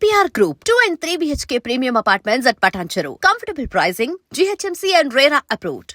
APR Group, 2 and 3 BHK premium apartments at Patancheru. Comfortable pricing, GHMC and RERA approved.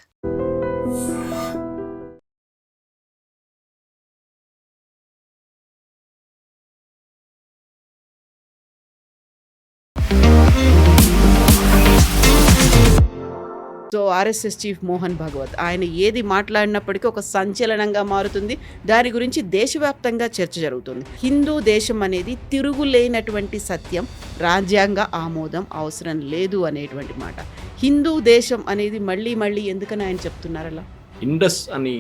So RSS chief Mohan Bhagwat ఆయన ఏది మాట్లాడినప్పటికీ ఒక సంచలనంగా మారుతుంది. దాని గురించి దేశవ్యాప్తంగా చర్చ జరుగుతుంది. హిందూ దేశం అనేది తిరుగులేనటువంటి సత్యం, రాజ్యాంగ ఆమోదం అవసరం లేదు అనేటువంటి మాట. హిందూ దేశం అనేది మళ్ళీ మళ్ళీ ఎందుకని ఆయన చెప్తున్నారు అలా? ఇండస్ అని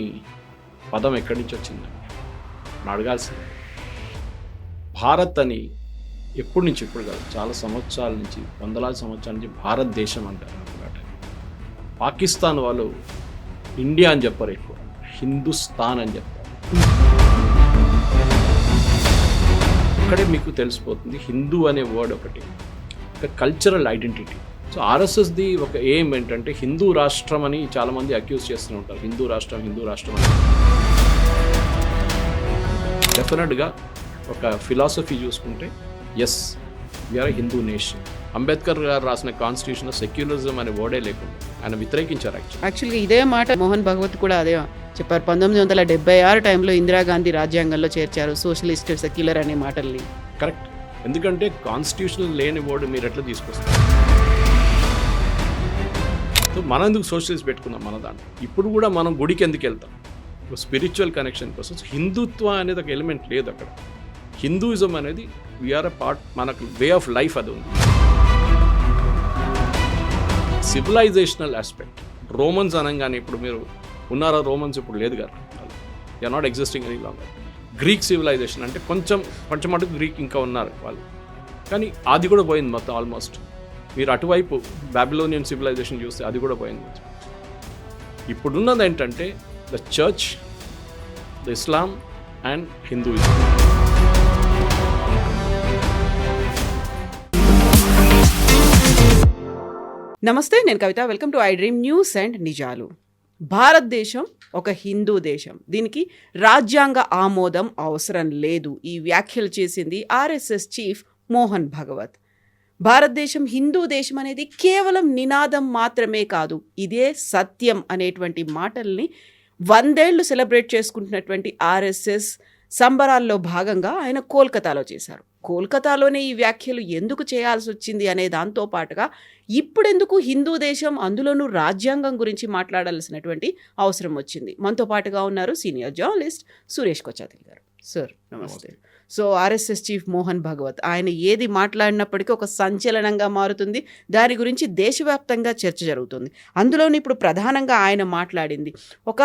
పదం ఎక్కడి నుంచి వచ్చింది అడగాల్సింది. భారత్ అని ఎప్పటి నుంచి, ఇప్పుడు కాదు, చాలా సంవత్సరాల నుంచి, వందలాది సంవత్సరాల నుంచి భారతదేశం అంటారు. పాకిస్తాన్ వాళ్ళు ఇండియా అని చెప్పారు, ఎక్కువ హిందుస్థాన్ అని చెప్తారు. ఇక్కడే మీకు తెలిసిపోతుంది హిందూ అనే వర్డ్ ఒకటి ఒక కల్చరల్ ఐడెంటిటీ. సో ఆర్ఎస్ఎస్ది ఒక ఎయిమ్ ఏంటంటే హిందూ రాష్ట్రం అని చాలామంది అక్యూజ్ చేస్తూ ఉంటారు. హిందూ రాష్ట్రం అని డెఫినెట్గా ఒక ఫిలాసఫీ చూసుకుంటే as we are Hindu nation. Ambedkar garu రాసిన కాన్స్టిట్యూషన్ సెక్యులరిజం అనే వర్డే లేకుండా ఆయన వ్యతిరేకించారు. యాక్చువల్గా ఇదే మాట మోహన్ భగవత్ కూడా అదే చెప్పారు. 1976 టైంలో ఇందిరాగాంధీ రాజ్యాంగంలో చేర్చారు సోషలిస్ట్, సెక్యులర్ అనే మాటల్ని. కరెక్ట్. ఎందుకంటే కాన్స్టిట్యూషన్ లేని వర్డ్ మీరు ఎట్లా తీసుకొస్తారు? సో మనం ఎందుకు సోషలిస్ట్ పెట్టుకుందాం మన దాంట్లో? ఇప్పుడు కూడా మనం గుడికి ఎందుకు వెళ్తాం? స్పిరిచువల్ కనెక్షన్ కోసం. హిందుత్వ అనేది ఒక ఎలిమెంట్ లేదు అక్కడ. హిందూయిజం అనేది వీఆర్ అ పార్ట్, మనకు వే ఆఫ్ లైఫ్ అది ఉంది. Civilisational aspect. రోమన్స్ అనగానే ఇప్పుడు మీరు ఉన్నారా? రోమన్స్ ఇప్పుడు లేదు కదా, they are not existing any longer. Greek civilization అంటే కొంచెం మటుకు గ్రీక్ ఇంకా ఉన్నారు వాళ్ళు, కానీ అది కూడా పోయింది మొత్తం ఆల్మోస్ట్. మీరు అటువైపు బాబిలోనియన్ సివిలైజేషన్ చూస్తే అది కూడా పోయింది. ఇప్పుడున్నది ఏంటంటే the church, the Islam and Hinduism. నమస్తే, నేను Kavitha. Welcome to I dream news and నిజాలు. భారతదేశం ఒక హిందూ దేశం, దీనికి రాజ్యాంగ ఆమోదం అవసరం లేదు. ఈ వ్యాఖ్యలు చేసింది ఆర్ఎస్ఎస్ చీఫ్ మోహన్ భగవత్. భారతదేశం హిందూ దేశం అనేది కేవలం నినాదం మాత్రమే కాదు, ఇదే సత్యం అనేటువంటి మాటల్ని 100 ఏళ్లు సెలబ్రేట్ చేసుకుంటున్నటువంటి ఆర్ఎస్ఎస్ సంబరాల్లో భాగంగా ఆయన కోల్కతాలో చేశారు. కోల్కతాలోనే ఈ వ్యాఖ్యలు ఎందుకు చేయాల్సి వచ్చింది అనే దాంతో పాటుగా ఇప్పుడెందుకు హిందూ దేశం, అందులోనూ రాజ్యాంగం గురించి మాట్లాడాల్సినటువంటి అవసరం వచ్చింది? మనతో పాటుగా ఉన్నారు సీనియర్ జర్నలిస్ట్ సురేష్ కొచ్చాతిల్ గారు. సార్ నమస్తే. So RSS chief Mohan Bhagwat ఆయన ఏది మాట్లాడినప్పటికీ ఒక సంచలనంగా మారుతుంది. దాని గురించి దేశవ్యాప్తంగా చర్చ జరుగుతుంది. అందులోని ఇప్పుడు ప్రధానంగా ఆయన మాట్లాడింది ఒక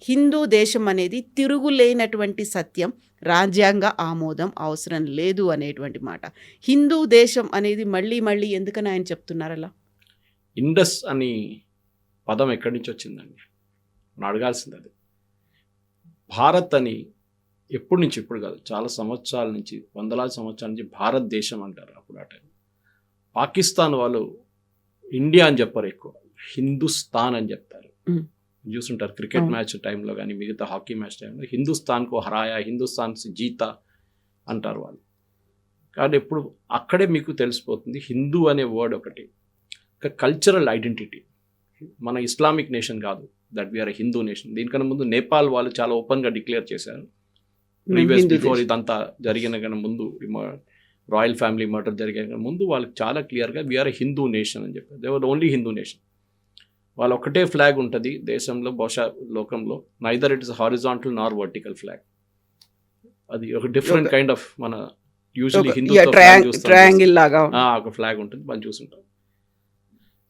హిందూ దేశం అనేది తిరుగులేనటువంటి సత్యం, రాజ్యాంగ ఆమోదం అవసరం లేదు అనేటువంటి మాట. హిందూ దేశం అనేది మళ్ళీ మళ్ళీ ఎందుకని ఆయన చెప్తున్నారు అలా? ఇండస్ అని పదం ఎక్కడి నుంచి వచ్చిందండి అడగాల్సింది. అది భారత్ అని ఎప్పటి నుంచి, ఇప్పుడు కాదు, చాలా సంవత్సరాల నుంచి, వందలాది సంవత్సరాల నుంచి భారతదేశం అంటారు. అప్పుడు ఆ టైం పాకిస్తాన్ వాళ్ళు ఇండియా అని చెప్పారు, ఎక్కువ హిందుస్థాన్ అని చెప్తారు. చూస్తుంటారు క్రికెట్ మ్యాచ్ టైంలో కానీ మిగతా హాకీ మ్యాచ్ టైంలో హిందుస్థాన్కు హరాయా, హిందుస్థాన్ జీతా అంటారు వాళ్ళు. కానీ ఎప్పుడు అక్కడే మీకు తెలిసిపోతుంది హిందూ అనే వర్డ్ ఒకటి ఒక కల్చరల్ ఐడెంటిటీ. మన ఇస్లామిక్ నేషన్ కాదు, దట్ వీఆర్ హిందూ నేషన్. దీనికన్నా ముందు నేపాల్ వాళ్ళు చాలా ఓపెన్గా డిక్లేర్ చేశారు. ప్రీవియస్ బిఫోర్ ఇదంతా జరిగిన కన్నా ముందు, రాయల్ ఫ్యామిలీ మర్డర్ జరిగిన ముందు వాళ్ళకి చాలా క్లియర్గా వీఆర్ హిందూ నేషన్ అని చెప్పారు. They were only Hindu nation. వాళ్ళ ఒకటే ఫ్లాగ్ ఉంటుంది దేశంలో, బహుశా లోకంలో. Neither it is horizontal Nar vertical flag. అది ఒక డిఫరెంట్ కైండ్ ఆఫ్, మన యూజువల్లీ హిందూ ట్రయాంగిల్ లాగా ఒక ఫ్లాగ్ ఉంటుంది, మనం చూస్తుంటాం.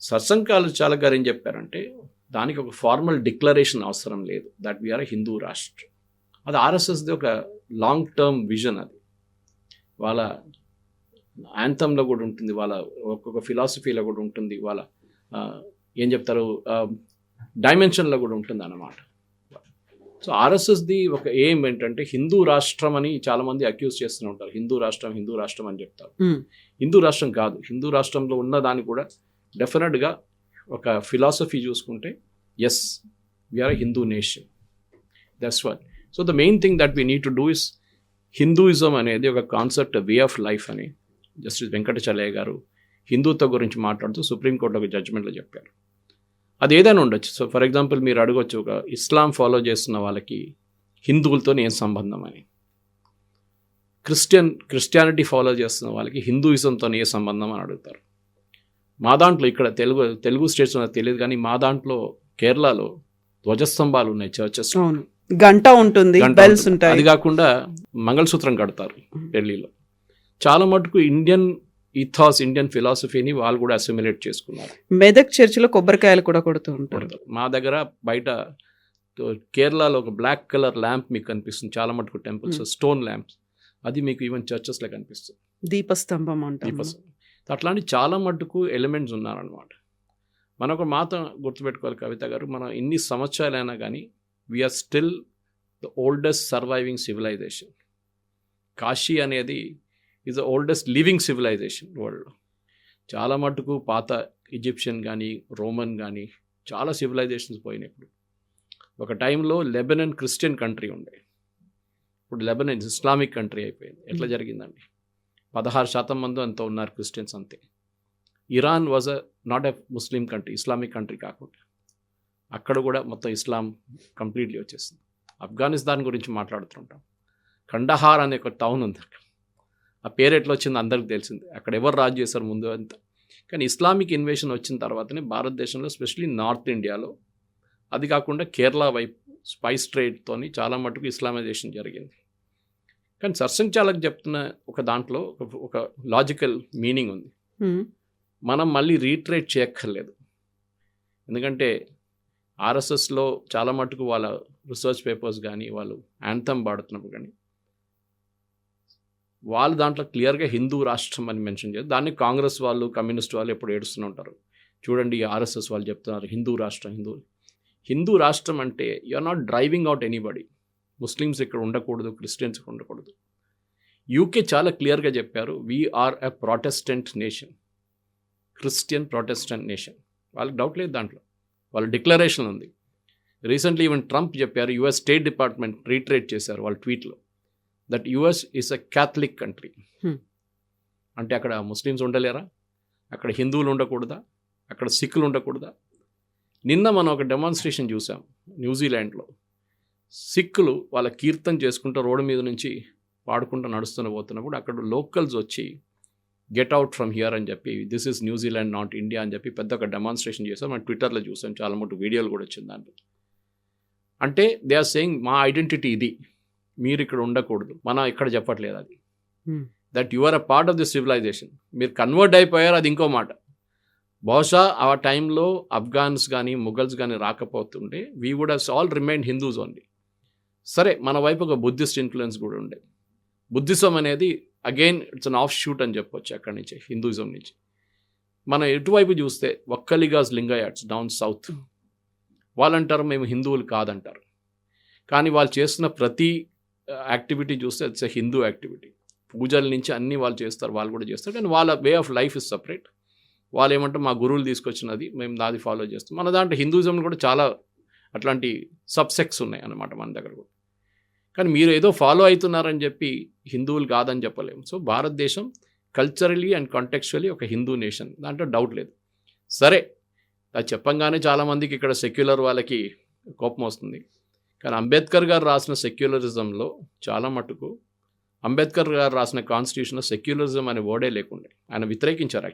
సత్సంగాలు చాలా గారు ఏం చెప్పారంటే దానికి ఒక ఫార్మల్ డిక్లరేషన్ అవసరం లేదు, దట్ వీఆర్ హిందూ రాష్ట్రం. అది ఆర్ఎస్ఎస్ది ఒక లాంగ్ టర్మ్ విజన్. అది వాళ్ళ యాంథంలో కూడా ఉంటుంది, వాళ్ళ ఒక్కొక్క ఫిలాసఫీలో కూడా ఉంటుంది, వాళ్ళ ఏం చెప్తారు డైమెన్షన్లో కూడా ఉంటుంది అన్నమాట. సో ఆర్ఎస్ఎస్ది ఒక ఎయిమ్ ఏంటంటే హిందూ రాష్ట్రం అని చాలామంది అక్యూజ్ చేస్తూ ఉంటారు. హిందూ రాష్ట్రం అని చెప్తారు. హిందూ రాష్ట్రం కాదు. హిందూ రాష్ట్రంలో ఉన్న దాన్ని కూడా డెఫినెట్గా ఒక ఫిలాసఫీ చూసుకుంటే as we are Hindu nation. That's what. So the main thing that we need to do is Hinduism అనేది ఒక కాన్సెప్ట్, వే ఆఫ్ లైఫ్ అని. జస్టిస్ వెంకటచలయ్య గారు హిందుత్వం గురించి మాట్లాడుతూ సుప్రీంకోర్టులో ఒక జడ్జిమెంట్లో చెప్పారు. అది ఏదైనా ఉండొచ్చు. సో ఫర్ ఎగ్జాంపుల్ మీరు అడగొచ్చు, ఒక ఇస్లాం ఫాలో చేస్తున్న వాళ్ళకి హిందువులతో ఏం సంబంధం అని, క్రిస్టియానిటీ ఫాలో చేస్తున్న వాళ్ళకి హిందూయిజంతో ఏ సంబంధం అని అడుగుతారు. మా దాంట్లో ఇక్కడ తెలుగు స్టేట్స్ ఉన్నది తెలియదు, కానీ మా దాంట్లో కేరళలో ధ్వజస్తంభాలు ఉన్నాయి చర్చెస్, గంట ఉంటుంది, బెల్స్ ఉంటాయి. అది కాకుండా మంగళసూత్రం కడతారు పెళ్లిలో. చాలా మటుకు ఇండియన్ ఈథాస్, ఇండియన్ ఫిలాసఫీని వాళ్ళు కూడా అసిమిలేట్ చేసుకున్నారు. మెదక్ చర్చిలో కొబ్బరికాయలు కూడా కొడుతూ ఉంటారు. మా దగ్గర బయట కేరళలో ఒక బ్లాక్ కలర్ ల్యాంప్ మీకు కనిపిస్తుంది చాలా మటుకు టెంపుల్స్, స్టోన్ ల్యాంప్స్, అది మీకు ఈవెన్ చర్చెస్లో కనిపిస్తుంది. దీపస్తంభం అంటారు. అట్లాంటి చాలా మటుకు ఎలిమెంట్స్ ఉన్నారనమాట. మనం ఒక మాట గుర్తుపెట్టుకోవాలి కవిత గారు, మనం ఎన్ని సంవత్సరాలైనా కానీ we are still the oldest surviving civilization. Kashi అనేది is the oldest living civilization వరల్డ్లో. చాలా మటుకు పాత ఈజిప్షియన్ కానీ రోమన్ కానీ చాలా సివిలైజేషన్స్ పోయినప్పుడు. ఒక టైంలో లెబనన్ క్రిస్టియన్ కంట్రీ ఉండే, ఇప్పుడు లెబనన్ ఇస్లామిక్ కంట్రీ అయిపోయింది. ఎట్లా జరిగిందండి? 16% మంది అంత ఉన్నారు క్రిస్టియన్స్ అంతే. Iran was not a Muslim country, Islamic country కాకుండా అక్కడ కూడా మొత్తం ఇస్లాం కంప్లీట్లీ వచ్చేసింది. ఆఫ్ఘనిస్తాన్ గురించి మాట్లాడుతుంటాం, కండహార్ అనే ఒక టౌన్ ఉంది అక్కడ. ఆ పేరు ఎట్లా వచ్చిందో అందరికీ తెలిసింది, అక్కడ ఎవరు రాజు చేశారు ముందు అంతా. కానీ ఇస్లామిక్ ఇన్వేషన్ వచ్చిన తర్వాతనే భారతదేశంలో ఎస్పెషలీ నార్త్ ఇండియాలో, అది కాకుండా కేరళ వైపు స్పైస్ ట్రేడ్తోని చాలా మటుకు ఇస్లామైజేషన్ జరిగింది. కానీ సర్సంచాలకు చెప్తున్న ఒక దాంట్లో ఒక లాజికల్ మీనింగ్ ఉంది. మనం మళ్ళీ రీట్రేట్ చేయక్కర్లేదు. ఎందుకంటే ఆర్ఎస్ఎస్లో చాలా మటుకు వాళ్ళ రీసెర్చ్ పేపర్స్ కానీ వాళ్ళు యాంథమ్ పాడుతున్నప్పుడు కానీ వాళ్ళు దాంట్లో క్లియర్గా హిందూ రాష్ట్రం అని మెన్షన్ చేస్తారు. దాన్ని కాంగ్రెస్ వాళ్ళు, కమ్యూనిస్ట్ వాళ్ళు ఎప్పుడు ఏడుస్తూనే ఉంటారు. చూడండి ఆర్ఎస్ఎస్ వాళ్ళు చెప్తున్నారు హిందూ రాష్ట్రం. హిందూ రాష్ట్రం అంటే you are not driving out anybody. Muslims ఇక్కడ ఉండకూడదు, క్రిస్టియన్స్ ఇక్కడ ఉండకూడదు. యూకే చాలా క్లియర్గా చెప్పారు, we are a Protestant nation, Christian Protestant nation. వాళ్ళకి డౌట్ లేదు దాంట్లో, వాళ్ళ డిక్లరేషన్ ఉంది. రీసెంట్లీ ఈవెన్ ట్రంప్ చెప్పారు, యుఎస్ స్టేట్ డిపార్ట్మెంట్ రీట్రేట్ చేశారు వాళ్ళ ట్వీట్లో, that US is a Catholic country. అంటే అక్కడ ముస్లిమ్స్ ఉండలేరా? అక్కడ హిందువులు ఉండకూడదా? అక్కడ సిక్కులు ఉండకూడదా? నిన్న మనం ఒక డెమాన్స్ట్రేషన్ చూసాం న్యూజిలాండ్లో. సిక్కులు వాళ్ళ కీర్తన చేసుకుంటూ రోడ్డు మీద నుంచి పాడుకుంటూ పోతున్నప్పుడు అక్కడ లోకల్స్ వచ్చి గెట్ అవుట్ ఫ్రమ్ హియర్ అని చెప్పి, this is New Zealand not India అని చెప్పి పెద్ద ఒక డెమాన్స్ట్రేషన్ చేసాం. మనం ట్విట్టర్లో చూసాం, చాలా మటుకు వీడియోలు కూడా వచ్చింది దాంట్లో. అంటే దే ఆర్ సేయింగ్ మా ఐడెంటిటీ ఇది, మీరు ఇక్కడ ఉండకూడదు. మనం ఇక్కడ చెప్పట్లేదు అది, that you are a part of the civilization. మీరు కన్వర్ట్ అయిపోయారు, అది ఇంకో మాట. బహుశా ఆ టైంలో అఫ్ఘాన్స్ కానీ ముఘల్స్ కానీ రాకపోతుంటే we would have all remain Hindus only. సరే, మన వైపు ఒక బుద్ధిస్ట్ ఇన్ఫ్లుయెన్స్ కూడా ఉండే. బుద్ధిజం అనేది again it's an off shoot అని చెప్పొచ్చు అక్కడి నుంచి, హిందూయిజం నుంచి. మనం ఎటువైపు చూస్తే ఒక్కలిగాస్ లింగాయట్స్ డౌన్ సౌత్, వాళ్ళంటారు మేము హిందువులు కాదంటారు. కానీ వాళ్ళు చేస్తున్న ప్రతి యాక్టివిటీ చూస్తే ఇట్స్ ఎ హిందూ యాక్టివిటీ. పూజల నుంచి అన్నీ వాళ్ళు చేస్తారు, వాళ్ళు కూడా చేస్తారు. కానీ వాళ్ళ వే ఆఫ్ లైఫ్ ఇస్ సపరేట్. వాళ్ళు ఏమంటే మా గురువులు తీసుకొచ్చినది మేము దాది ఫాలో చేస్తాం. మన దాంట్లో హిందూయిజం కూడా చాలా అట్లాంటి సబ్సెక్ట్స్ ఉన్నాయి అన్నమాట మన దగ్గర కూడా. కానీ మీరు ఏదో ఫాలో అవుతున్నారని చెప్పి హిందువులు కాదని చెప్పలేము. సో భారతదేశం కల్చరలీ అండ్ కాంటెక్చువలీ ఒక హిందూ నేషన్, దాంట్లో డౌట్ లేదు. సరే, అది చెప్పంగానే చాలామందికి ఇక్కడ సెక్యులర్ వాళ్ళకి కోపం వస్తుంది. కానీ అంబేద్కర్ గారు రాసిన సెక్యులరిజంలో చాలా మటుకు, అంబేద్కర్ గారు రాసిన కాన్స్టిట్యూషన్లో సెక్యులరిజం అనే వర్డే లేకుండే, ఆయన వ్యతిరేకించారు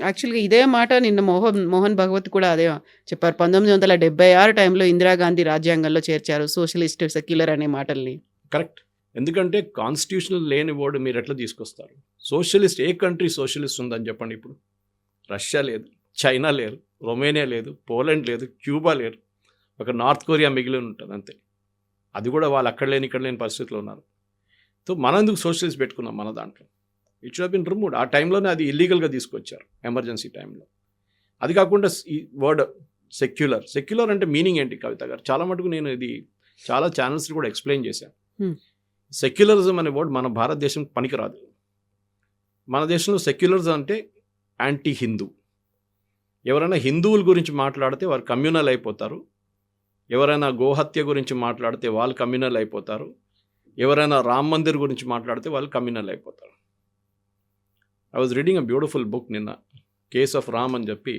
యాక్చువల్గా ఇదే మాట నిన్న మోహన్ భగవత్ కూడా అదే చెప్పారు. 1976 టైంలో ఇందిరాగాంధీ రాజ్యాంగంలో చేర్చారు సోషలిస్ట్, సెక్యులర్ అనే మాటల్ని. కరెక్ట్. ఎందుకంటే కాన్స్టిట్యూషనల్ లేని వర్డ్ మీరు ఎట్లా తీసుకొస్తారు? సోషలిస్ట్, ఏ కంట్రీ సోషలిస్ట్ ఉందని చెప్పండి? ఇప్పుడు రష్యా లేదు, చైనా లేరు, రొమేనియా లేదు, పోలాండ్ లేదు, క్యూబా లేరు, ఒక నార్త్ కొరియా మిగిలి ఉంటుంది అంతే. అది కూడా వాళ్ళు అక్కడ లేని ఇక్కడ లేని పరిస్థితిలో ఉన్నారు. సో మనం ఎందుకు సోషలిస్ట్ పెట్టుకున్నాం మన దాంట్లో? It should have been removed. ఆ టైంలోనే అది ఇల్లీగల్గా తీసుకొచ్చారు ఎమర్జెన్సీ టైంలో. అది కాకుండా ఈ వర్డ్ సెక్యులర్ అంటే మీనింగ్ ఏంటి కవిత గారు? చాలా మటుకు నేను ఇది చాలా ఛానల్స్ కూడా ఎక్స్ప్లెయిన్ చేశాను. సెక్యులరిజం అనే వర్డ్ మన భారతదేశం పనికిరాదు. మన దేశంలో సెక్యులరిజం అంటే యాంటీ హిందూ. ఎవరైనా హిందువుల గురించి మాట్లాడితే వారు కమ్యూనల్ అయిపోతారు, ఎవరైనా గోహత్య గురించి మాట్లాడితే వాళ్ళు కమ్యూనల్ అయిపోతారు, ఎవరైనా రామ్ మందిర్ గురించి మాట్లాడితే వాళ్ళు కమ్యూనల్ అయిపోతారు. I was reading a beautiful book నిన్న, కేస్ ఆఫ్ రామ్ అని చెప్పి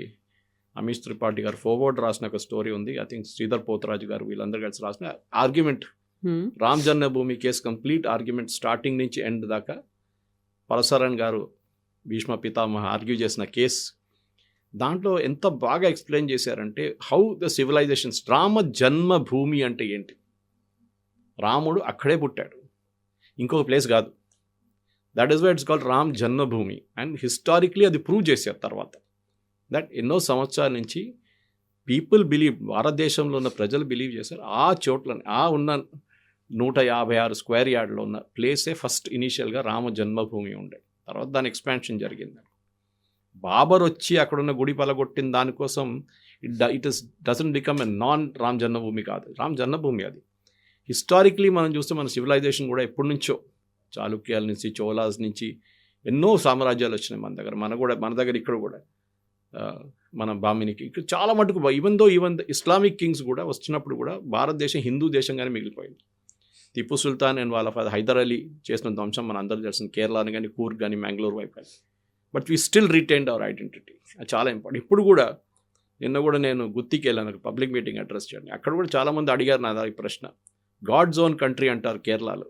అమీష్ త్రిపాఠి గారు ఫోర్వర్డ్ రాసిన ఒక స్టోరీ ఉంది. ఐ థింక్ శ్రీధర్ పోతరాజు గారు వీళ్ళందరూ కలిసి రాసిన argument, Ram Janmabhoomi case complete argument starting నుంచి ఎండ్ దాకా పరశురామ్ గారు భీష్మ పితామహ ఆర్గ్యూ చేసిన కేస్. దాంట్లో ఎంత బాగా ఎక్స్ప్లెయిన్ చేశారంటే how the civilizations, Rama Janmabhoomi అంటే ఏంటి, రాముడు అక్కడే పుట్టాడు, ఇంకొక ప్లేస్ కాదు. That is why it's called Ram Janmabhoomi. And historically అది ప్రూవ్ చేశారు తర్వాత. దట్ ఎన్నో సంవత్సరాల నుంచి పీపుల్ బిలీవ్, భారతదేశంలో ఉన్న ప్రజలు బిలీవ్ చేశారు ఆ చోట్లని, ఆ ఉన్న 156 స్క్వేర్ యార్డ్లో ఉన్న ప్లేసే ఫస్ట్ ఇనీషియల్గా రామ జన్మభూమి ఉండే. తర్వాత దాని ఎక్స్పాన్షన్ జరిగింది. బాబర్ వచ్చి అక్కడున్న గుడి పలగొట్టిన దానికోసం it doesn't become a non Ram Janmabhoomi కాదు, రామ్ జన్మభూమి అది. హిస్టారిక్లీ మనం చూస్తే మన సివిలైజేషన్ కూడా ఎప్పటి నుంచో, చాళుక్యాల నుంచి, చోళాస్ నుంచి ఎన్నో సామ్రాజ్యాలు వచ్చినాయి మన దగ్గర ఇక్కడ కూడా మన బామినికి ఇక్కడ చాలా మటుకు ఈవెన్ ఇస్లామిక్ కింగ్స్ కూడా వచ్చినప్పుడు కూడా భారతదేశం హిందూ దేశంగానే మిగిలిపోయింది. టిప్పు సుల్తాన్ అండ్ వాళ్ళ ఫాదర్ హైదర్ అలీ చేసిన ధ్వంసం మన అందరూ తెలిసిన, కేరళని కానీ, కూర్గ్ కానీ, మ్యాంగ్లూర్ వైపు కానీ. But we still retained our identity. అది చాలా ఇంపార్టెంట్. ఇప్పుడు కూడా నిన్న కూడా నేను గుత్తికి వెళ్ళాను పబ్లిక్ మీటింగ్ అడ్రస్ చేయండి. అక్కడ కూడా చాలామంది అడిగారు నా ఈ ప్రశ్న, గాడ్ జోన్ కంట్రీ అంటారు కేరళలో,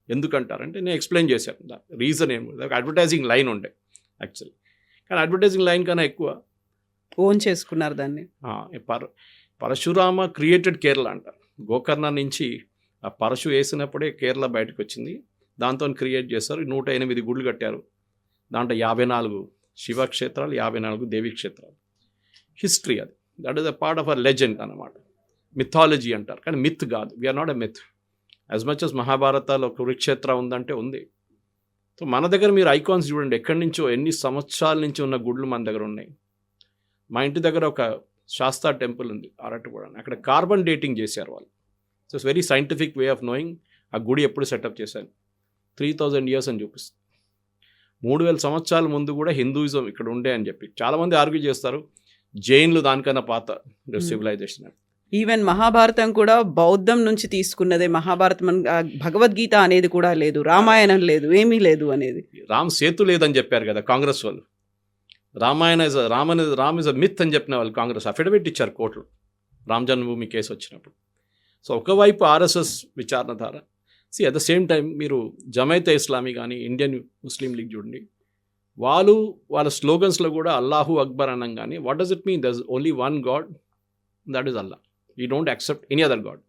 ఎందుకంటారంటే నేను ఎక్స్ప్లెయిన్ చేశాను రీజన్ ఏమి. అడ్వర్టైజింగ్ లైన్ ఉండే యాక్చువల్లీ, కానీ అడ్వర్టైజింగ్ లైన్ కన్నా ఎక్కువ ఓన్ చేసుకున్నారు దాన్ని. పరశురామ క్రియేటెడ్ కేరళ అంటారు. గోకర్ణ నుంచి ఆ పరశు వేసినప్పుడే కేరళ బయటకు వచ్చింది. దాంతో క్రియేట్ చేస్తారు. 108 గుళ్ళు కట్టారు. దాంట్లో 54 శివక్షేత్రాలు, 54 దేవీ క్షేత్రాలు. హిస్టరీ అది. That is a part of our legend అన్నమాట. మిథాలజీ అంటారు, కానీ మిత్ కాదు. We are not a myth. As much as మహాభారతాలో కురుక్షేత్ర ఉందంటే ఉంది. సో మన దగ్గర మీరు ఐకాన్స్ చూడండి, ఎక్కడి నుంచో ఎన్ని సంవత్సరాల నుంచి ఉన్న గుళ్ళు మన దగ్గర ఉన్నాయి. మా ఇంటి దగ్గర ఒక శాస్తా టెంపుల్ ఉంది అరట్టుగూడ, అక్కడ కార్బన్ డేటింగ్ చేశారు వాళ్ళు. So it's very scientific way of knowing ఆ గుడి ఎప్పుడు సెటప్ చేశాను. 3000 years అని చూపిస్తుంది. 3000 సంవత్సరాల ముందు కూడా హిందూయిజం ఇక్కడ ఉండే అని చెప్పి చాలామంది ఆర్గ్యూ చేస్తారు. జైన్లు దానికన్నా పాత సివిలైజేషన్. ఈవెన్ మహాభారతం కూడా బౌద్ధం నుంచి తీసుకున్నదే. మహాభారతం భగవద్గీత అనేది కూడా లేదు, రామాయణం లేదు, ఏమీ లేదు అనేది. రామ్ సేతు లేదని చెప్పారు కదా కాంగ్రెస్ వాళ్ళు. Ramayana Ram is a myth అని చెప్పిన వాళ్ళు కాంగ్రెస్ అఫిడవిట్ ఇచ్చారు కోర్టులో రామ్ జన్మభూమి కేసు వచ్చినప్పుడు. సో ఒకవైపు ఆర్ఎస్ఎస్ విచారణధార, అట్ ద సేమ్ టైం మీరు జమైతే ఇస్లామీ కానీ, ఇండియన్ ముస్లిం లీగ్ చూడండి, వాళ్ళ స్లోగన్స్లో కూడా అల్లాహు అక్బర్ అనం కానీ, what does it mean? There is only one God, that is Allah. You don't accept any other God.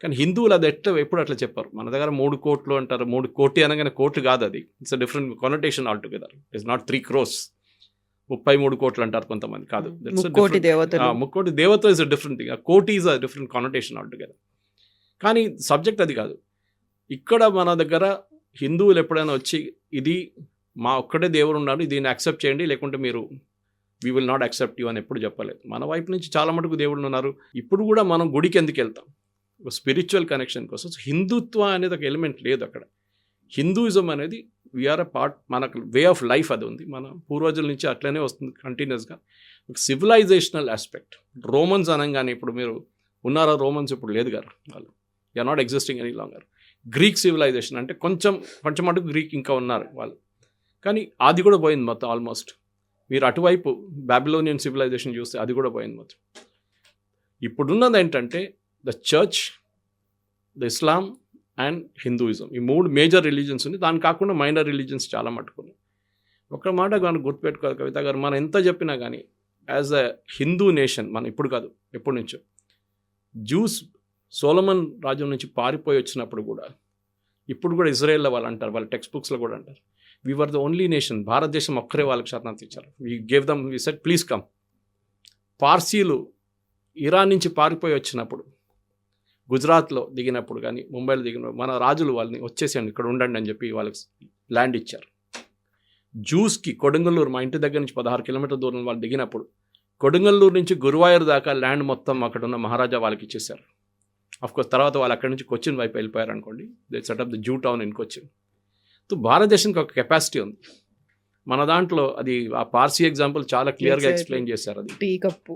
కానీ హిందువులు అది ఎప్పుడు అట్లా చెప్పారు. మన దగ్గర 3 కోట్లు అంటారు. 3 కోటి అనగానే కోట్లు కాదు అది. It's a different connotation all together. It's not 3 crores. 33 కోట్లు అంటారు కొంతమంది. కాదు, ముక్కోటి దేవత ఇస్ అ డిఫరెంట్ థింగ్. కోటి is a different connotation all together. కానీ సబ్జెక్ట్ అది కాదు. ఇక్కడ మన దగ్గర హిందువులు ఎప్పుడైనా వచ్చి ఇది మా ఒక్కటే దేవుడు ఉన్నాడు, దీన్ని యాక్సెప్ట్ చేయండి, లేకుంటే మీరు we will not accept you అని ఎప్పుడు చెప్పలేదు. మన వైపు నుంచి చాలా మటుకు దేవుళ్ళు ఉన్నారు. ఇప్పుడు కూడా మనం గుడికి ఎందుకు వెళ్తాం? స్పిరిచువల్ కనెక్షన్ కోసం. హిందుత్వ అనేది ఒక ఎలిమెంట్ లేదు అక్కడ. హిందూయిజం అనేది వీఆర్ అ పార్ట్, మనకు వే ఆఫ్ లైఫ్ అది ఉంది. మన పూర్వజుల నుంచి అట్లనే వస్తుంది కంటిన్యూస్గా. ఒక సివిలైజేషనల్ ఆస్పెక్ట్. రోమన్స్ అనగానే ఇప్పుడు మీరు ఉన్నారా? రోమన్స్ ఇప్పుడు లేదు గారు, వాళ్ళు you're not existing any longer. Greek civilization అంటే కొంచెం మటుకు గ్రీక్ ఇంకా ఉన్నారు వాళ్ళు, కానీ అది కూడా పోయింది మొత్తం ఆల్మోస్ట్. మీరు అటువైపు బాబిలోనియన్ సివిలైజేషన్ చూస్తే అది కూడా పోయింది మొత్తం. ఇప్పుడున్నది ఏంటంటే the church, the Islam and Hinduism, ఈ 3 మేజర్ రిలీజన్స్ ఉంది. దాని కాకుండా మైనర్ రిలీజన్స్ చాలా మట్టుకున్నాయి. ఒక మాట మనం గుర్తుపెట్టుకోవాలి కవిత గారు, మనం ఎంత చెప్పినా కానీ యాజ్ అ హిందూ నేషన్, మనం ఇప్పుడు కాదు ఎప్పటి నుంచో, జ్యూస్ సోలమన్ రాజ్యం నుంచి పారిపోయి వచ్చినప్పుడు కూడా, ఇప్పుడు కూడా ఇజ్రాయెల్లో వాళ్ళు అంటారు, వాళ్ళ టెక్స్ట్ బుక్స్లో కూడా అంటారు, we were the only nation, భారతదేశం ఒక్కరే వాళ్ళకి శరణార్థి ఇచ్చారు. We gave them, we said please come. పార్సీలు ఇరాన్ నుంచి పారిపోయి వచ్చినప్పుడు, గుజరాత్లో దిగినప్పుడు కానీ, ముంబైలో దిగినప్పుడు మన రాజులు వాళ్ళని వచ్చేసాను ఇక్కడ ఉండండి అని చెప్పి వాళ్ళకి ల్యాండ్ ఇచ్చారు. జ్యూస్కి కొడంగల్లూరు, మా ఇంటి దగ్గర నుంచి 16 కిలోమీటర్ల దూరం వాళ్ళు దిగినప్పుడు, కొడంగల్లూరు నుంచి గురువాయూర్ దాకా ల్యాండ్ మొత్తం అక్కడ ఉన్న మహారాజా వాళ్ళకి ఇచ్చేశారు. అఫ్కోర్స్ తర్వాత వాళ్ళు అక్కడి నుంచి కొచ్చిన్ వైపు వెళ్ళిపోయారు అనుకోండి. They setup the zoo town in Cochin. So భారతదేశానికి ఒక కెపాసిటీ ఉంది. మన దాంట్లో అది ఆ పార్సీ ఎగ్జాంపుల్ చాలా క్లియర్గా ఎక్స్ప్లెయిన్ చేశారు. అది టీ కప్పు,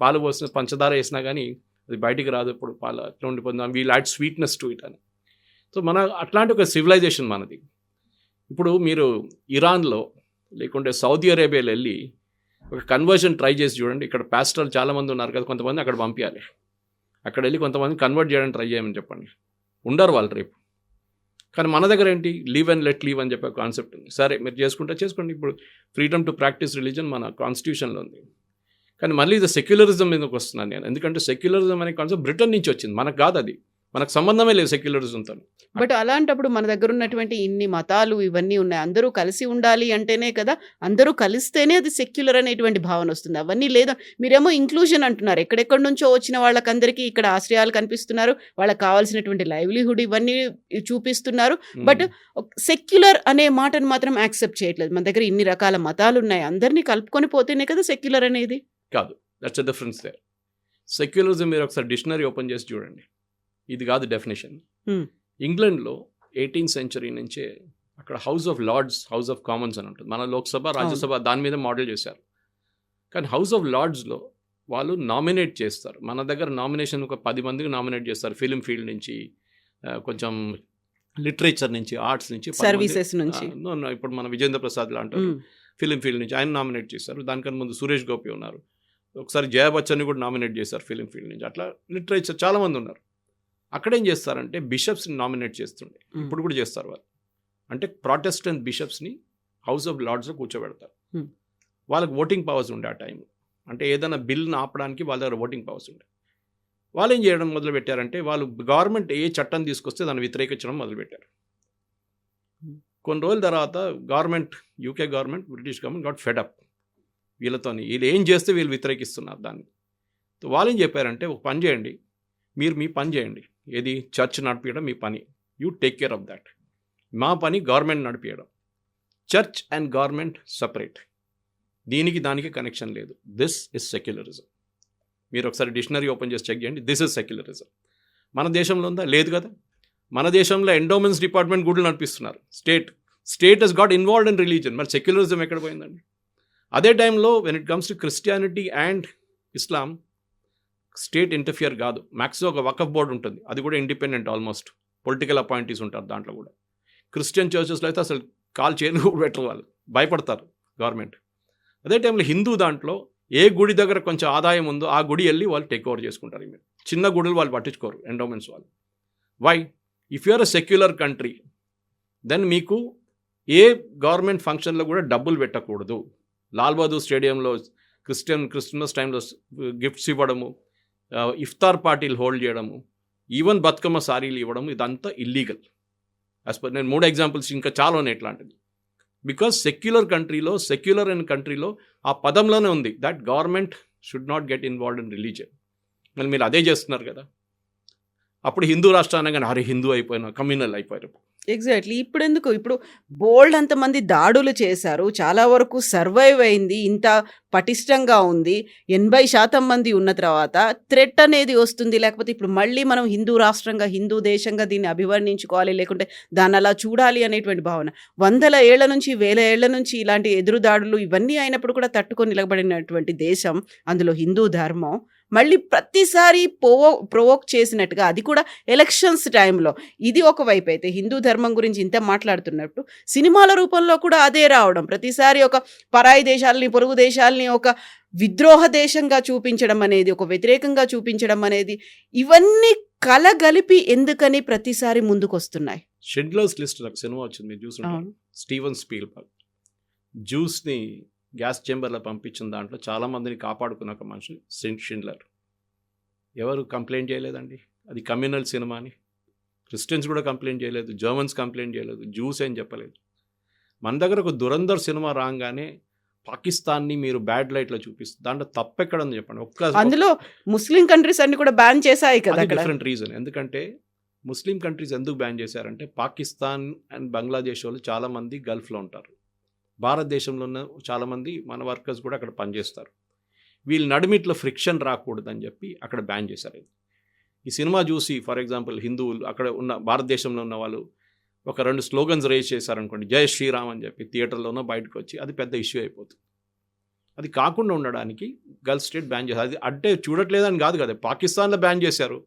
పాలు పోసిన పంచదార వేసినా కానీ అది బయటికి రాదు. ఇప్పుడు పాలు అట్లా ఉండిపోతుంది. We'll add sweetness to it అని. సో మన అట్లాంటి ఒక సివిలైజేషన్ మనది. ఇప్పుడు మీరు ఇరాన్లో లేకుంటే సౌదీ అరేబియాలో వెళ్ళి ఒక కన్వర్షన్ ట్రై చేసి చూడండి. ఇక్కడ పాస్టర్లు చాలామంది ఉన్నారు కదా, కొంతమంది అక్కడ పంపించాలి. అక్కడ వెళ్ళి కొంతమంది కన్వర్ట్ చేయడానికి ట్రై చేయమని చెప్పండి, ఉండరు వాళ్ళు రేపు. కానీ మన దగ్గర ఏంటి, లీవ్ అండ్ లెట్ లీవ్ అని చెప్పే కాన్సెప్ట్ ఉంది. సరే మీరు చేసుకుంటే చేసుకోండి, ఇప్పుడు ఫ్రీడమ్ టు ప్రాక్టీస్ రిలీజన్ మన కాన్స్టిట్యూషన్లో ఉంది. కానీ మళ్ళీ ఇది సెక్యులరిజం మీదకి వస్తున్నాను నేను, ఎందుకంటే సెక్యులరిజం అనే కాన్సెప్ట్ బ్రిటన్ నుంచి వచ్చింది, మనకు కాదు, అది మనకు సంబంధమే లేదు సెక్యులరిజంతో. బట్ అలాంటప్పుడు మన దగ్గర ఉన్నటువంటి ఇన్ని మతాలు ఇవన్నీ ఉన్నాయి, అందరూ కలిసి ఉండాలి అంటేనే కదా, అందరూ కలిస్తేనే అది సెక్యులర్ అనేటువంటి భావన వస్తుంది. అవన్నీ లేదా, మీరేమో ఇంక్లూజన్ అంటున్నారు, ఎక్కడెక్కడి నుంచో వచ్చిన వాళ్ళకందరికీ ఇక్కడ ఆశ్రయాలు కనిపిస్తున్నారు, వాళ్ళకి కావాల్సినటువంటి లైవ్లీహుడ్ ఇవన్నీ చూపిస్తున్నారు. బట్ సెక్యులర్ అనే మాటను మాత్రం యాక్సెప్ట్ చేయట్లేదు. మన దగ్గర ఇన్ని రకాల మతాలు ఉన్నాయి, అందరినీ కలుపుకొని పోతేనే కదా సెక్యులర్ అనేది. కాదు, that's the difference there. Secularism మీరు ఒకసారి డిక్షనరీ ఓపెన్ చేసి చూడండి, ఇది కాదు డెఫినేషన్. ఇంగ్లాండ్లో 18th century నుంచే అక్కడ House of Lords, House of Commons అని ఉంటుంది. మన లోక్సభ, రాజ్యసభ దాని మీద మోడల్ చేశారు. కానీ హౌస్ ఆఫ్ లార్డ్స్లో వాళ్ళు నామినేట్ చేస్తారు. మన దగ్గర నామినేషన్ ఒక 10 మందికి నామినేట్ చేస్తారు, ఫిలిం ఫీల్డ్ నుంచి, కొంచెం లిటరేచర్ నుంచి, ఆర్ట్స్ నుంచి, సర్వీసెస్ నుంచి. ఇప్పుడు మన విజేంద్ర ప్రసాద్ లాంటి ఫిలిం ఫీల్డ్ నుంచి ఆయన నామినేట్ చేశారు. దానికన్నా ముందు సురేష్ గోపి ఉన్నారు, ఒకసారి జయ బచ్చన్ని కూడా నామినేట్ చేశారు ఫిలిం ఫీల్డ్ నుంచి. అట్లా లిటరేచర్ చాలామంది ఉన్నారు. అక్కడ ఏం చేస్తారంటే బిషప్స్ని నామినేట్ చేస్తుండే, ఇప్పుడు కూడా చేస్తారు వాళ్ళు. అంటే ప్రాటెస్టెంట్ బిషప్స్ని హౌస్ ఆఫ్ లార్డ్స్లో కూర్చోబెడతారు. వాళ్ళకి ఓటింగ్ పవర్స్ ఉండే ఆ టైం, అంటే ఏదైనా బిల్ని ఆపడానికి వాళ్ళ దగ్గర ఓటింగ్ పవర్స్ ఉండే. వాళ్ళు ఏం చేయడం మొదలుపెట్టారంటే, వాళ్ళు గవర్నమెంట్ ఏ చట్టం తీసుకొస్తే దాన్ని వ్యతిరేకించడం మొదలుపెట్టారు. కొన్ని రోజుల తర్వాత government, UK government, British government got fed up వీళ్ళతోని, వీళ్ళు ఏం చేస్తే వీళ్ళు వ్యతిరేకిస్తున్నారు దాన్ని. వాళ్ళు ఏం చెప్పారంటే, ఒక పని చేయండి, మీరు మీ పని చేయండి, ఏది చర్చ్ నడిపించడం మీ పని, you take care of that. మా పని గవర్నమెంట్ నడిపించడం. చర్చ్ అండ్ గవర్నమెంట్ సపరేట్, దీనికి దానికి కనెక్షన్ లేదు. This is secularism. మీరు ఒకసారి డిక్షనరీ ఓపెన్ చేసి చెక్ చేయండి, దిస్ ఇస్ సెక్యులరిజం. మన దేశంలో ఉందా? లేదు కదా. మన దేశంలో ఎండోమెంట్స్ డిపార్ట్మెంట్ గుడ్లు నడిపిస్తున్నారు. State Hess got involved in religion. మరి సెక్యులరిజం ఎక్కడ పోయిందండి? అదే టైంలో when it comes to Christianity and Islam, state interfere కాదు. మ్యాక్సిమం ఒక వకఫ్ బోర్డు ఉంటుంది, అది కూడా ఇండిపెండెంట్, ఆల్మోస్ట్ పొలిటికల్ అపాయింటీస్ ఉంటారు దాంట్లో కూడా. క్రిస్టియన్ చర్చెస్లో అయితే అసలు కాల్ చేయను కూడా పెట్టరు, వాళ్ళు భయపడతారు గవర్నమెంట్. అదే టైంలో హిందూ దాంట్లో ఏ గుడి దగ్గర కొంచెం ఆదాయం ఉందో ఆ గుడి వెళ్ళి వాళ్ళు టేక్ ఓవర్ చేసుకుంటారు. మీరు చిన్న గుడులు వాళ్ళు పట్టించుకోరు, ఎండోమెంట్స్ వాళ్ళు. Why? If you are a secular country, then మీకు ఏ గవర్నమెంట్ ఫంక్షన్లో కూడా డబ్బులు పెట్టకూడదు. లాల్ బహదూర్ స్టేడియంలో క్రిస్మస్ టైంలో గిఫ్ట్స్ ఇవ్వడము, ఇఫ్తార్ పార్టీలు హోల్డ్ చేయడము, ఈవెన్ బతుకమ్మ సారీలు ఇవ్వడము, ఇదంతా ఇల్లీగల్. యాజ్ పర్ నేను 3 ఎగ్జాంపుల్స్ ఇంకా చాలా ఉన్నాయి ఇట్లాంటిది. బికాస్ సెక్యులర్ అండ్ కంట్రీలో ఆ పదంలోనే ఉంది that government should not get involved in religion. మళ్ళీ మీరు అదే చేస్తున్నారు కదా. అప్పుడు హిందూ రాష్ట్రాన్ని కానీ అరే హిందూ అయిపోయినా కమ్యూనల్ అయిపోయారు. ఎగ్జాక్ట్లీ. ఇప్పుడు ఎందుకు, ఇప్పుడు బోల్డ్ అంతమంది దాడులు చేశారు, చాలా వరకు సర్వైవ్ అయింది, ఇంత పటిష్టంగా ఉంది, 80% మంది ఉన్న తర్వాత థ్రెట్ అనేది వస్తుంది. లేకపోతే ఇప్పుడు మళ్ళీ మనం హిందూ రాష్ట్రంగా, హిందూ దేశంగా దీన్ని అభివర్ణించుకోవాలి, లేకుంటే దాన్ని అలా చూడాలి అనేటువంటి భావన. 100 ఏళ్ల నుంచి 1000 ఏళ్ల నుంచి ఇలాంటి ఎదురుదాడులు ఇవన్నీ అయినప్పుడు కూడా తట్టుకొని నిలబడినటువంటి దేశం, అందులో హిందూ ధర్మం మళ్ళీ ప్రతిసారి ప్రొవోక్ చేసినట్టుగా, అది కూడా ఎలక్షన్స్ టైంలో. ఇది ఒకవైపు అయితే హిందూ ధర్మం గురించి ఇంత మాట్లాడుతున్నప్పుడు సినిమాల రూపంలో కూడా అదే రావడం, ప్రతిసారి ఒక పరాయి దేశాలని, పొరుగు దేశాలని ఒక విద్రోహ దేశంగా చూపించడం అనేది, ఒక వ్యతిరేకంగా చూపించడం అనేది, ఇవన్నీ కలగలిపి ఎందుకని ప్రతిసారి ముందుకు వస్తున్నాయి. షిండ్లర్స్ లిస్ట్ ఒక సినిమా వచ్చింది, మీరు చూసుకుంటారు. స్టీవెన్ స్పీల్బర్గ్ జ్యూస్ని గ్యాస్ చేంబర్లో పంపించిన దాంట్లో చాలామందిని కాపాడుకున్న ఒక మనిషి షిండ్లర్. ఎవరు కంప్లైంట్ చేయలేదండి, అది కమ్యూనల్ సినిమా అని. క్రిస్టియన్స్ కూడా కంప్లైంట్ చేయలేదు, జర్మన్స్ కంప్లైంట్ చేయలేదు, జ్యూస్ ఏం చెప్పలేదు. మన దగ్గర ఒక దురంధర్ సినిమా రాగానే పాకిస్తాన్ని మీరు బ్యాడ్ లైట్లో చూపిస్తారు, దాంట్లో తప్పెక్కడని చెప్పండి. అందులో ముస్లిం కంట్రీస్ అన్ని కూడా బ్యాన్ చేశాయి కదా. Different reason. ఎందుకంటే ముస్లిం కంట్రీస్ ఎందుకు బ్యాన్ చేశారంటే, పాకిస్తాన్ అండ్ బంగ్లాదేశ్ వాళ్ళు చాలామంది గల్ఫ్లో ఉంటారు, భారతదేశంలో ఉన్న చాలామంది మన వర్కర్స్ కూడా అక్కడ పనిచేస్తారు. వీళ్ళు నడిమిట్లో ఫ్రిక్షన్ రాకూడదని చెప్పి అక్కడ బ్యాన్ చేశారు. ఈ సినిమా చూసి ఫర్ ఎగ్జాంపుల్ హిందువులు అక్కడ ఉన్న భారతదేశంలో ఉన్న వాళ్ళు ఒక 2 స్లోగన్స్ రేజ్ చేశారనుకోండి, జై శ్రీరామ్ అని చెప్పి, థియేటర్లోనో బయటకు వచ్చి అది పెద్ద ఇష్యూ అయిపోతుంది. అది కాకుండా ఉండడానికి గల్ఫ్ స్టేట్ బ్యాన్ చేశారు. అది అంటే చూడట్లేదని కాదు కదా, పాకిస్తాన్లో బ్యాన్ చేశారు.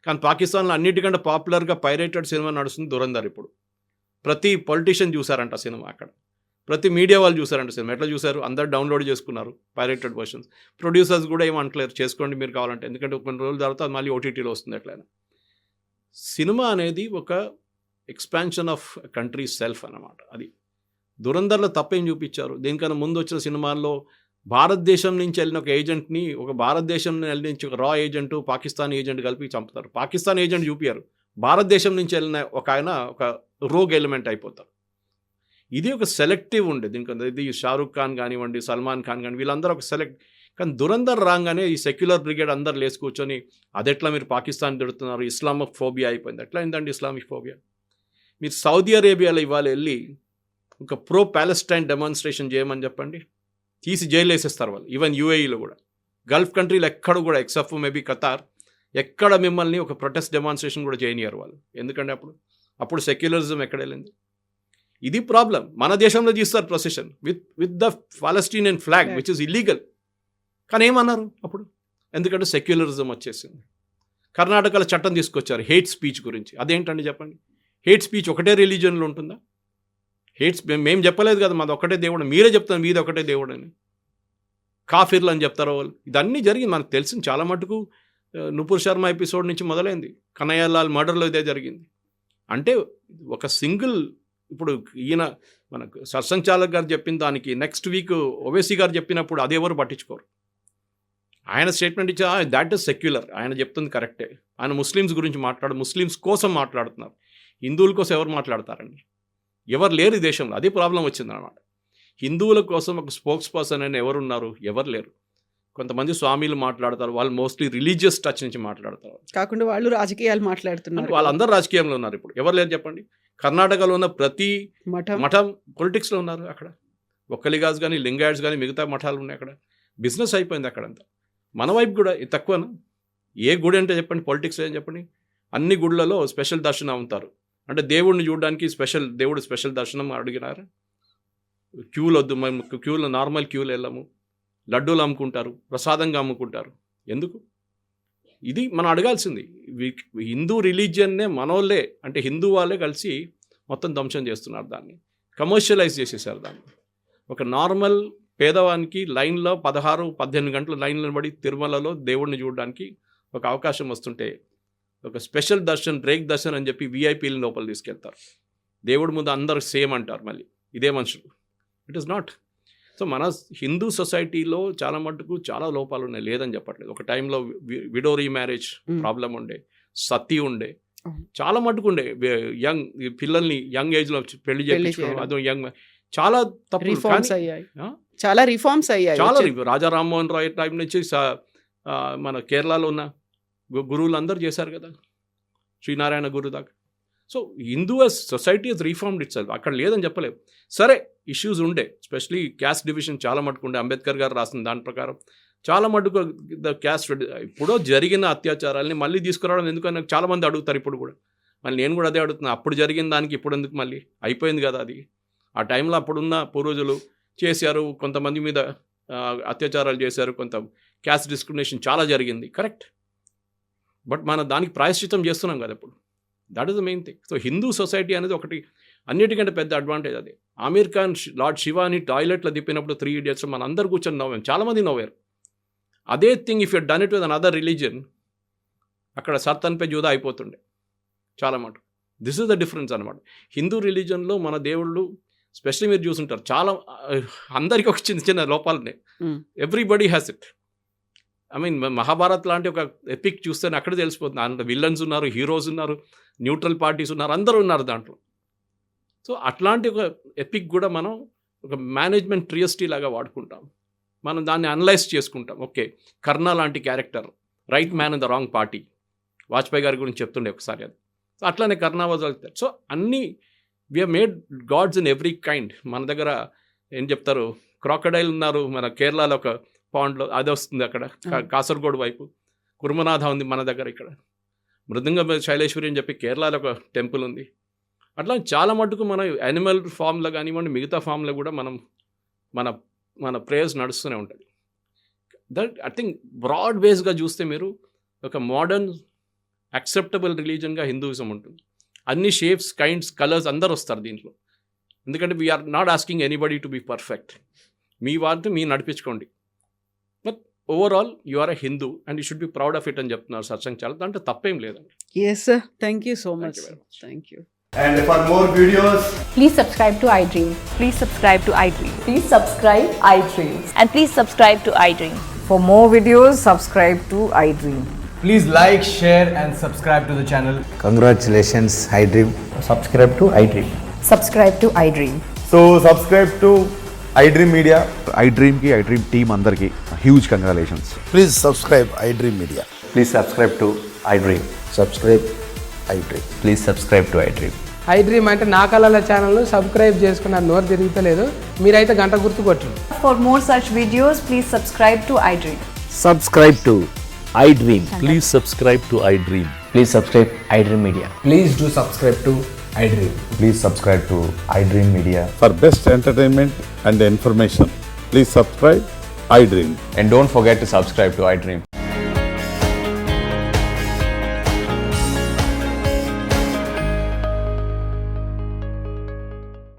కానీ పాకిస్తాన్లో అన్నిటికంటే పాపులర్గా పైరేటెడ్ సినిమా నడుస్తుంది దురంధర్ ఇప్పుడు. ప్రతి పొలిటీషియన్ చూసారంట సినిమా అక్కడ, ప్రతి మీడియా వాళ్ళు చూసారంట సినిమా. ఎట్లా చూసారు? అందరు డౌన్లోడ్ చేసుకున్నారు పైరేటెడ్ వర్షన్స్. ప్రొడ్యూసర్స్ కూడా ఏమంటలేరు చేసుకోండి మీరు కావాలంటే, ఎందుకంటే కొన్ని రోజుల తర్వాత అది మళ్ళీ ఓటీటీలో వస్తుంది. ఎట్లయినా సినిమా అనేది ఒక ఎక్స్పాన్షన్ ఆఫ్ కంట్రీ సెల్ఫ్ అన్నమాట. అది దురంధర్లో తప్పేం చూపించారు? దీనికన్నా ముందు వచ్చిన సినిమాల్లో భారతదేశం నుంచి వెళ్ళిన ఒక ఏజెంట్ని, ఒక భారతదేశం నుంచి ఒక రా ఏజెంట్, పాకిస్తాన్ ఏజెంట్ కలిపి చంపుతారు. పాకిస్తాన్ ఏజెంట్ చూపించారు, భారతదేశం నుంచి వెళ్ళిన ఒక ఆయన ఒక రోగ్ ఎలిమెంట్ అయిపోతారు. ఇది ఒక సెలెక్టివ్ ఉండే దీనికి. ఇది షారూక్ ఖాన్ కానివ్వండి, సల్మాన్ ఖాన్ కానీ వీళ్ళందరూ ఒక సెలెక్ట్. కానీ దురంధర్ రాగానే ఈ సెక్యులర్ బ్రిగేడ్ అందరు లేచి కూర్చొని అదెట్లా మీరు పాకిస్తాన్ తిడుతున్నారు, ఇస్లామిక్ ఫోబియా అయిపోయింది. ఎట్లా అయిందండి ఇస్లామిక్ ఫోబియా? మీరు సౌదీ అరేబియాలో ఇవాళ వెళ్ళి ఒక ప్రో ప్యాలెస్టైన్ డెమాన్స్ట్రేషన్ చేయమని చెప్పండి, తీసి జైలు వేసేస్తారు వాళ్ళు. ఈవెన్ యూఏఈలో కూడా, గల్ఫ్ కంట్రీలు ఎక్కడ కూడా ఎక్సెప్ట్ మేబీ ఖతార్, ఎక్కడ మిమ్మల్ని ఒక ప్రొటెస్ట్ డెమాన్స్ట్రేషన్ కూడా చేయనియారు వాళ్ళు. ఎందుకంటే అప్పుడు సెక్యులరిజం ఎక్కడ వెళ్ళింది? ఇది ప్రాబ్లం. మన దేశంలో తీస్తారు procession with the Palestinian flag which is illegal. కానీ ఏమన్నారు అప్పుడు? ఎందుకంటే సెక్యులరిజం వచ్చేసింది. కర్ణాటకలో చట్టం తీసుకొచ్చారు హేట్ స్పీచ్ గురించి. అదేంటండి చెప్పండి? హేట్ స్పీచ్ ఒకటే రిలీజియన్లో ఉంటుందా? మేము చెప్పలేదు కదా మాది ఒకటే దేవుడు, మీరే చెప్తాను మీది ఒకటే దేవుడు అని. కాఫిర్లు అని చెప్తారు వాళ్ళు. ఇదన్నీ జరిగింది మనకు తెలిసింది చాలా మటుకు. నుపూర్ శర్మ ఎపిసోడ్ నుంచి మొదలైంది, కనయ్యలాల్ మర్డర్లో ఇదే జరిగింది. అంటే ఒక సింగిల్, ఇప్పుడు ఈయన మనకు సర్సంఘ్ చాలక్ గారు చెప్పిన దానికి నెక్స్ట్ వీక్ ఓవైసీ గారు చెప్పినప్పుడు అది ఎవరు పట్టించుకోరు. ఆయన స్టేట్మెంట్ ఇచ్చా దాట్ ఈస్ సెక్యులర్, ఆయన చెప్తుంది కరెక్టే. ఆయన ముస్లిమ్స్ గురించి ముస్లిమ్స్ కోసం మాట్లాడుతున్నారు. హిందువుల కోసం ఎవరు మాట్లాడతారండి? ఎవరు లేరు ఈ దేశంలో. అదే ప్రాబ్లం వచ్చిందన్నమాట. హిందువుల కోసం ఒక స్పోక్స్ పర్సన్ అని ఎవరున్నారు? ఎవరు లేరు. కొంతమంది స్వామీలు మాట్లాడతారు, వాళ్ళు మోస్ట్లీ రిలీజియస్ టచ్ నుంచి మాట్లాడతారు. కాకుండా వాళ్ళు రాజకీయాలు మాట్లాడుతున్నారు. వాళ్ళందరూ రాజకీయంలో ఉన్నారు. ఇప్పుడు ఎవరు లేరు చెప్పండి? కర్ణాటకలో ఉన్న ప్రతి మఠం పొలిటిక్స్లో ఉన్నారు. అక్కడ ఒక్కలిగాస్ కానీ, లింగాయట్స్ కానీ, మిగతా మఠాలు ఉన్నాయి. అక్కడ బిజినెస్ అయిపోయింది అక్కడంతా. మన వైపు కూడా ఇది తక్కువనా? ఏ గుడి అంటే చెప్పండి, పాలిటిక్స్ ఏం చెప్పండి? అన్ని గుళ్ళలో స్పెషల్ దర్శనం అవుతారు. అంటే దేవుడిని చూడడానికి దేవుడు స్పెషల్ దర్శనం అడిగినారు. క్యూలు వద్దు, మేము క్యూలో నార్మల్ క్యూలు వెళ్ళాము. లడ్డూలు అమ్ముకుంటారు, ప్రసాదంగా అమ్ముకుంటారు. ఎందుకు? ఇది మనం అడగాల్సింది. హిందూ రిలీజియన్నే మనోళ్ళే, అంటే హిందూ వాళ్ళే కలిసి మొత్తం ధ్వంసం చేస్తున్నారు. దాన్ని కమర్షియలైజ్ చేసేసారు. దాన్ని ఒక నార్మల్ పేదవానికి లైన్లో 16-18 గంటలు లైన్లో పడి తిరుమలలో దేవుడిని చూడడానికి ఒక అవకాశం వస్తుంటే ఒక స్పెషల్ దర్శన్, బ్రేక్ దర్శన్ అని చెప్పి విఐపీలు లోపల తీసుకెళ్తారు. దేవుడి ముందు అందరూ సేమ్ అంటారు. మళ్ళీ ఇదే మనుషులు. It is not. సో మన హిందూ సొసైటీలో చాలా మటుకు చాలా లోపాలు ఉన్నాయి, లేదని చెప్పట్లేదు. ఒక టైంలో విడో రీమ్యారేజ్ ప్రాబ్లం ఉండే, సతీ ఉండే, చాలా మటుకు ఉండే. యంగ్ పిల్లల్ని యంగ్ ఏజ్లో పెళ్లి చేయించుకోవడం, అదో యంగ్, చాలా తప్పు. చాలా రిఫార్మ్స్ అయ్యాయి. చాలా రాజా రామ్మోహన్ రాయ్ టైం నుంచి మన కేరళలో ఉన్న గురువులు అందరూ చేశారు కదా, శ్రీనారాయణ గురు దాకా. So Hindu society has reformed itself. అక్కడ లేదని చెప్పలేము. సరే ఇష్యూస్ ఉండే, ఎస్పెషలీ క్యాస్ట్ డివిజన్ చాలా మటుకు ఉండే. అంబేద్కర్ గారు రాసిన దాని ప్రకారం చాలా మటుకు ద క్యాస్ట్, ఇప్పుడు జరిగిన అత్యాచారాలని మళ్ళీ తీసుకురావడం ఎందుకని చాలామంది అడుగుతారు ఇప్పుడు కూడా. మళ్ళీ నేను కూడా అదే అడుగుతున్నా, అప్పుడు జరిగిన దానికి ఇప్పుడు ఎందుకు మళ్ళీ? అయిపోయింది కదా అది. ఆ టైంలో అప్పుడున్న పూర్వజులు చేశారు, కొంతమంది మీద అత్యాచారాలు చేశారు, కొంత క్యాస్ట్ డిస్క్రిమినేషన్ చాలా జరిగింది, కరెక్ట్. బట్ మనం దానికి ప్రాయశ్చితం చేస్తున్నాం కదా ఇప్పుడు. That is the main thing. So Hindu society అనేది ఒకటి అన్నిటికంటే పెద్ద అడ్వాంటేజ్ అది. ఆమీర్ ఖాన్ లార్డ్ శివాని టాయిలెట్లో తిప్పినప్పుడు 3 Idiots మన అందరు కూర్చొని నవ్వాం, చాలామంది నవ్వారు. అదే thing if you done it with an other religion, అక్కడ సర్తన్ పే జూదా అయిపోతుండే చాలా మాట. దిస్ ఇస్ ద డిఫరెన్స్ అనమాట. హిందూ రిలీజన్లో మన దేవుళ్ళు, స్పెషల్లీ మీరు చూసుంటారు, చాలా అందరికీ ఒక చిన్న చిన్న లోపాలు ఉన్నాయి. Everybody has it. I mean Mahabharat లాంటి ఒక ఎపిక్ చూస్తే అక్కడ తెలిసిపోతుంది. అందులో విలన్స్ ఉన్నారు, హీరోస్ ఉన్నారు, న్యూట్రల్ పార్టీస్ ఉన్నారు, అందరూ ఉన్నారు దాంట్లో. సో అట్లాంటి ఒక ఎపిక్ కూడా మనం ఒక మేనేజ్మెంట్ ట్రియస్టీ లాగా వాడుకుంటాం. మనం దాన్ని అనలైజ్ చేసుకుంటాం. ఓకే, కర్ణ లాంటి character, right man in the wrong party, Vajpayee గారి గురించి చెప్తుండే ఒకసారి అది. సో అట్లానే కర్ణ వాజ్ ఆల్సో. సో అన్నీ we have made gods in every kind. మన దగ్గర ఏం చెప్తారు, క్రాకడైల్ ఉన్నారు మన కేరళలో ఒక పాండ్లో, అది వస్తుంది అక్కడ కాసర్గోడ్ వైపు. కుర్మనాథ ఉంది మన దగ్గర. ఇక్కడ మృదంగ శైలేశ్వరి అని చెప్పి కేరళలో ఒక టెంపుల్ ఉంది. అట్లా చాలా మటుకు మన యానిమల్ ఫామ్లో కానివ్వండి, మిగతా ఫామ్లో కూడా మన ప్రేయర్స్ నడుస్తూనే ఉంటుంది. దట్ ఐ థింక్ బ్రాడ్ బేస్గా చూస్తే మీరు ఒక మోడర్న్ యాక్సెప్టబుల్ రిలీజన్గా హిందూయిజం ఉంటుంది. అన్ని షేప్స్, కైండ్స్, కలర్స్ అందరు వస్తారు దీంట్లో. ఎందుకంటే we are not asking anybody to be perfect. మీ వారిని మీరు నడిపించుకోండి. But overall you are a Hindu and you should be proud of it అని చెప్తున్నారు సత్సంగ్ చాలా. దాంట్లో తప్పేం లేదండి. Yes sir, thank you so much. you very much. Thank you. And for more videos, Please subscribe to iDream. Please subscribe to iDream. Please subscribe iDream. And please subscribe to iDream. For more videos, subscribe to iDream. please like, share and subscribe to the channel. Congratulations, iDream. Subscribe to iDream. Subscribe to iDream. So subscribe to iDream Media. iDream ki iDream team అందరికి huge congratulations. Please subscribe iDream Media. Please subscribe to iDream. Subscribe iDream. Please subscribe to iDream. iDream అంటే నా కళల channel subscribe చేసుకున్న నోరు తిరుగుతలేదు, మీరైతే గంట గుర్తు కొట్టండి. For more such videos, please subscribe to iDream. Subscribe to iDream. Please subscribe to iDream. Please subscribe iDream Media. Please do subscribe to iDream. Please subscribe to iDream Media. For best entertainment and information, please subscribe iDream. And don't forget to subscribe to iDream.